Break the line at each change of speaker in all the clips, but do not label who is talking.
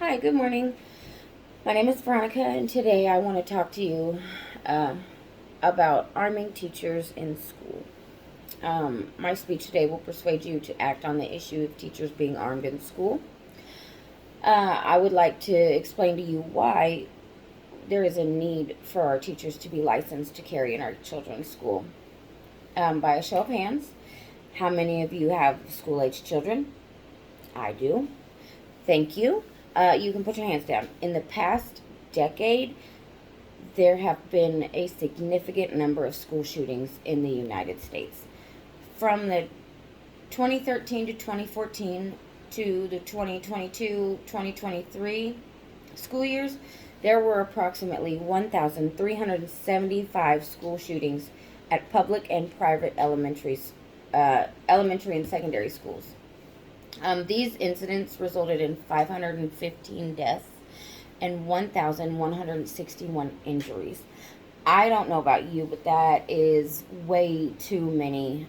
Hi, good morning. My name is Veronica, and today I want to talk to you uh, about arming teachers in school. My speech today will persuade you to act on the issue of teachers being armed in school. I would like to explain to you why there is a need for our teachers to be licensed to carry in our children's school. By a show of hands, how many of you have school age children? I do. Thank you. You can put your hands down. In the past decade, there have been a significant number of school shootings in the United States. From the 2013 to 2014 to the 2022-2023 school years, there were approximately 1,375 school shootings at public and private elementary and secondary schools. These incidents resulted in 515 deaths and 1,161 injuries. I don't know about you, but that is way too many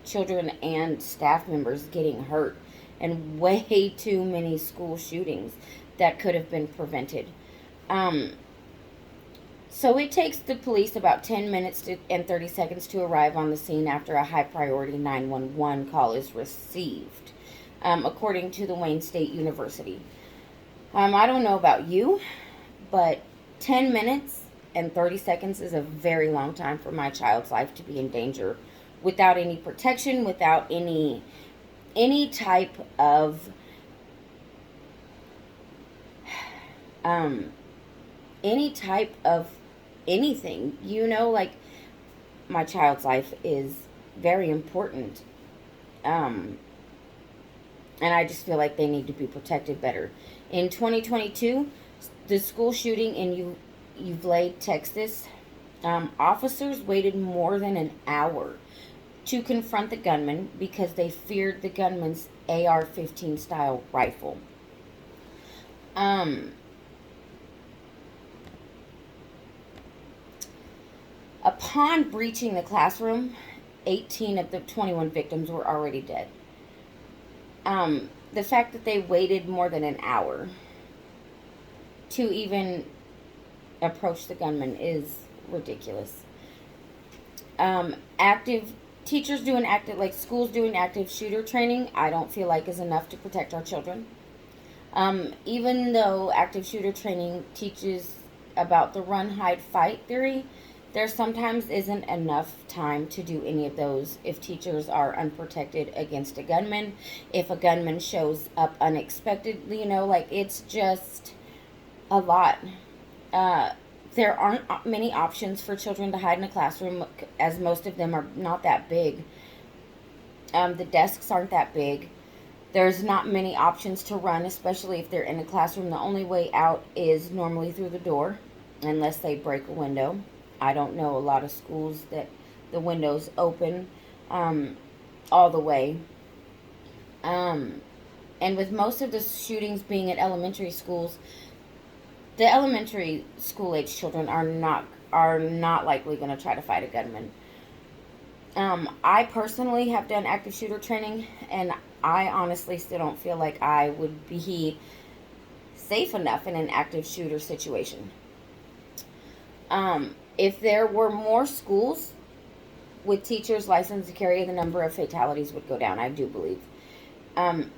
children and staff members getting hurt, and way too many school shootings that could have been prevented. Um, so it takes the police about 10 minutes and 30 seconds to arrive on the scene after a high priority 911 call is received, according to the Wayne State University. I don't know about you, but 10 minutes and 30 seconds is a very long time for my child's life to be in danger without any protection, without any type of um any type of anything. Like, my child's life is very important. Um and I just feel like they need to be protected better. In 2022, the school shooting in Uvalde, Texas, officers waited more than an hour to confront the gunman because they feared the gunman's AR-15 style rifle. Um, upon breaching the classroom, 18 of the 21 victims were already dead. The fact that they waited more than an hour to even approach the gunman is ridiculous. Active teachers doing active, like schools doing active shooter training, I don't feel like is enough to protect our children. Even though active shooter training teaches about the run, hide, fight theory, there sometimes isn't enough time to do any of those if teachers are unprotected against a gunman, if a gunman shows up unexpectedly, like, it's just a lot. There aren't many options for children to hide in a classroom, as most of them are not that big. The desks aren't that big. There's not many options to run, especially if they're in a classroom. The only way out is normally through the door, unless they break a window. I don't know a lot of schools that the windows open all the way. And with most of the shootings being at elementary schools, the elementary school age children are not likely going to try to fight a gunman. I personally have done active shooter training, and I honestly still don't feel like I would be safe enough in an active shooter situation. If there were more schools with teachers licensed to carry, the number of fatalities would go down, I do believe. Um,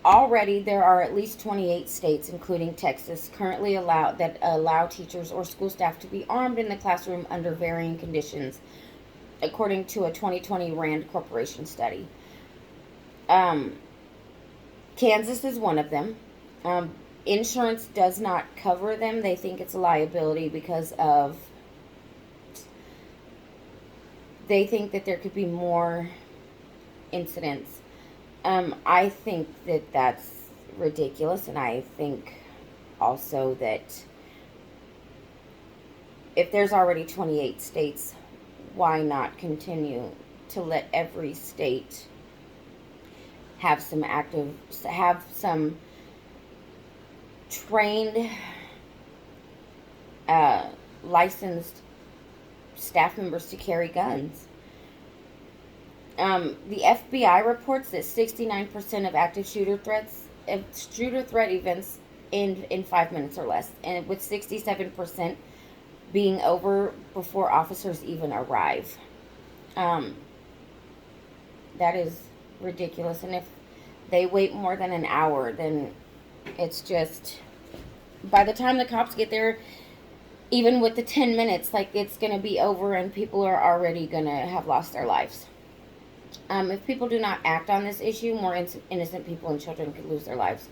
Already, there are at least 28 states, including Texas, currently allow teachers or school staff to be armed in the classroom under varying conditions, according to a 2020 Rand Corporation study. Um, Kansas is one of them. Um, Insurance does not cover them. They think it's a liability because of. They think that there could be more incidents. I think that that's ridiculous, and I think also that if there's already 28 states, why not continue to let every state have some trained, licensed staff members to carry guns? The FBI reports that 69% of active shooter threats shooter threat events in 5 minutes or less, and with 67% being over before officers even arrive. Um, that is ridiculous. And if they wait more than an hour, then it's just, by the time the cops get there, even with the 10 minutes, like, it's going to be over and people are already going to have lost their lives. If people do not act on this issue, more innocent people and children could lose their lives.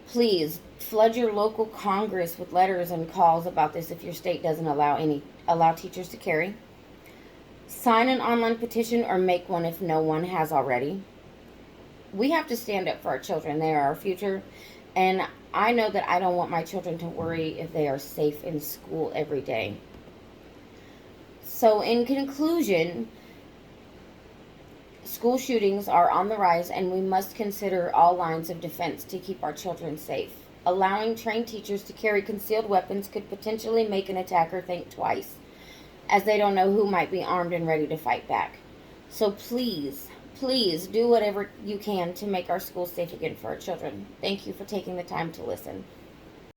Please flood your local Congress with letters and calls about this if your state doesn't allow teachers to carry. Sign an online petition or make one if no one has already. We have to stand up for our children. They are our future. And I know that I don't want my children to worry if they are safe in school every day. So in conclusion, school shootings are on the rise, and we must consider all lines of defense to keep our children safe. Allowing trained teachers to carry concealed weapons could potentially make an attacker think twice, as they don't know who might be armed and ready to fight back. So please, please do whatever you can to make our schools safe again for our children. Thank you for taking the time to listen.